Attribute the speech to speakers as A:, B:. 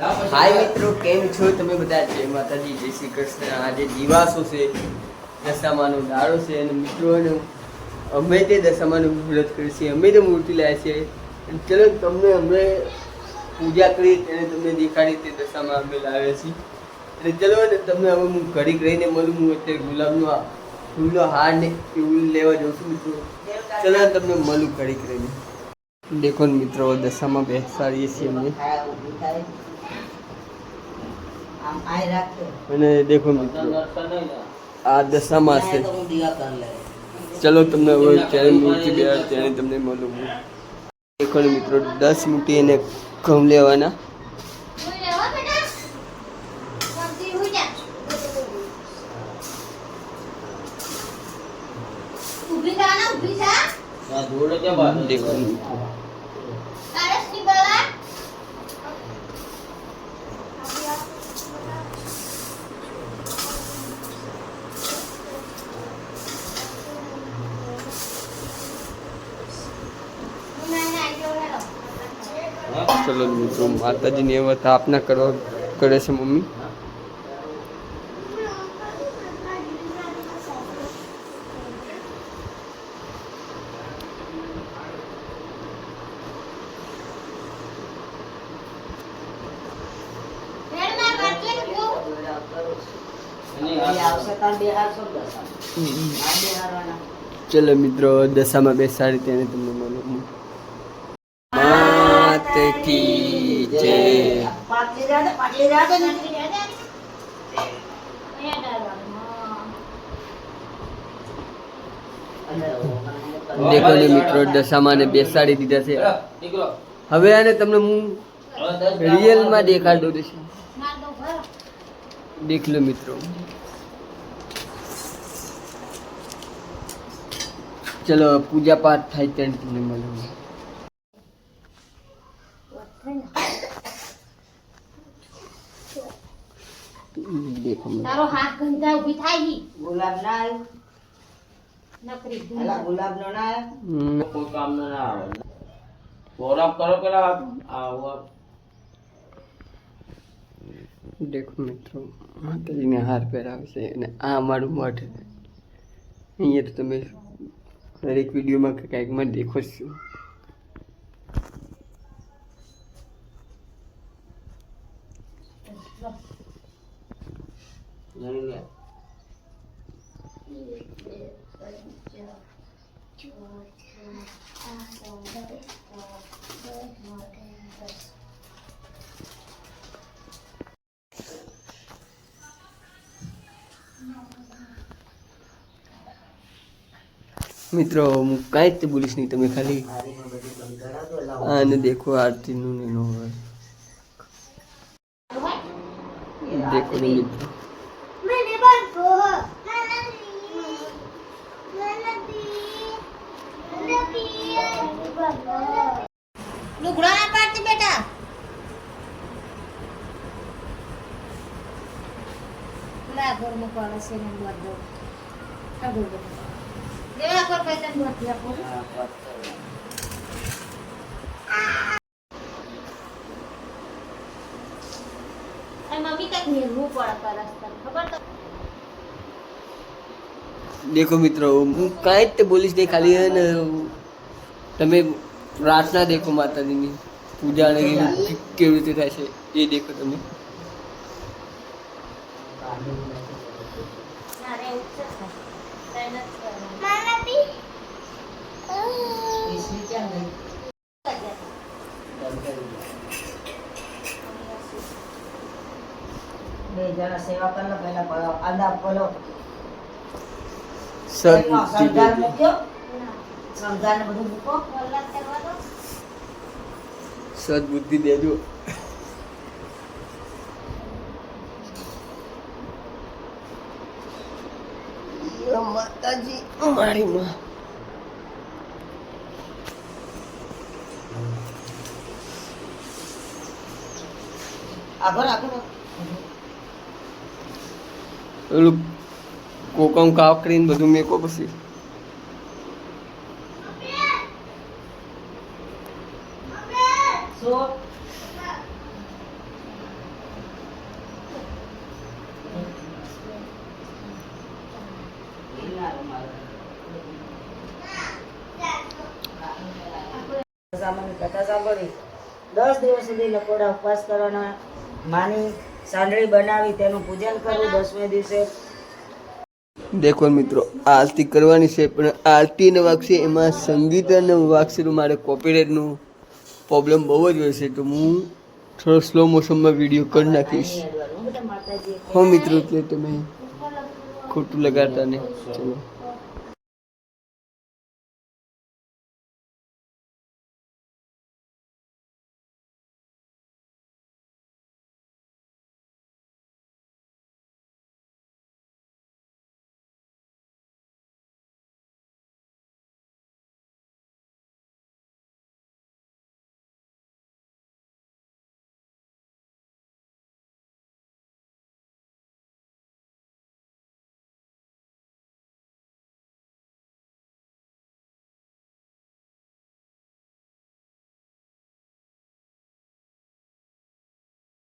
A: હાય મિત્રો, કેમ છો તમે બધા? જય માતાજી, જય શ્રી કૃષ્ણ. આજે દિવાસો છે, દશામાનો દાડો છે અને મિત્રો અમે તે દશામાનું વ્રત કરીએ છીએ. અમે તો મૂર્તિ લાવ્યા છીએ. ચલો તમને અમે પૂજા કરી તેને તમને દેખાડી તે દશામાં અમે લાવ્યા છીએ. અને ચલો ને તમને હવે હું ઘડીક રહીને મળું. હું અત્યારે ગુલાબનો ફૂલનો હાર ને એવું લેવા જાઉં છું મિત્રો. ચલો તમને મળું ઘડીક રહીને. દેખો મિત્રો, દશામાં બેસાડીએ છીએ અમે. અને દેખો મિત્રો, આ દશામાં છે. ચલો તમને હવે ત્યારે મૂર્તિ બેહાડ ત્યારે તમને મળું. દેખો મિત્રો, 10 મૂર્તિ એને ઘઉં લેવાના. દેખો મિત્રો, ચલો મિત્રો, માતાજીની એવા સ્થાપના કરવા કરે છે મમ્મી. ચલો મિત્રો, દશામાં બેસાડી તેને તમને મળું. માત કી જય. દેખો ને મિત્રો, દશામાં ને બેસાડી દીધા છે. હવે આને તમને હું રિયલમાં દેખાડું છે. દેખ લો મિત્રો. ચલો પૂજા પાઠ થાય ત્યારે તમને મળું. દેખો તારો હાથ ગંધા ઊભી થાય. ગુલાબ ના નકરી ગુલાબ નો ના કોઈ કામ ના આવે. ગૌરવ કરો પેલા આવો. દેખો મિત્રો, માતાજીને હાર પહેરાવે છે અને આ અમારું મઠ. અહીંયા તો તમે દરેક વિડીયોમાં કંઈકમાં દેખો છો. મિત્રો, હું કાંઈ જ બોલીશ નહીં. તમે ખાલી આને દેખો, આરતીનું એનો હોય. દેખો ને મિત્રો,
B: લુગડા ના પાડતી બેટા. લા ઘર માં પાડે છે ને બધો આગળ બધો દેવા કર કઈ તને બોતી આપો. આ મમ્મી તક નીરવું પડે પરસ્તર ખબર તો.
A: દેખો મિત્રો, હું કાંઈ જ બોલીશ નહીં. ખાલી ને તમે પ્રાર્થના દેખો, માતાજીની પૂજા અને કેવી રીતે થાય છે એ દેખો તમે.
B: સેવા કરો પહેલા આદા બોલો.
A: સદબુદ્ધિ
B: મૂક્યો સંગાને બધું મૂકો.
A: સદબુદ્ધિ દેજો. માતાજી મારી માં.
B: આગળ આગળ
A: પેલું કોકમ કાકડીને બધું મેકો પછી
C: દિવસ સુધી લકોડા ઉપવાસ કરવાના. માની સાંડળી બનાવી તેનું પૂજન કરવું 10મે દિવસે.
A: દેખો મિત્રો આરતી કરવાની છે, પણ આરતી ને વાગશે એમાં સંગીત અને વાગશે તો મારે કોપીરાઇટનું પ્રોબ્લેમ બહુ જ હોય છે, તો હું થોડો સ્લો મોશનમાં વિડીયો કરી નાખીશ.
C: બેટા માતાજી
A: હો મિત્રો, એટલે તમે ખોટું લગાડતા ને. ચલો.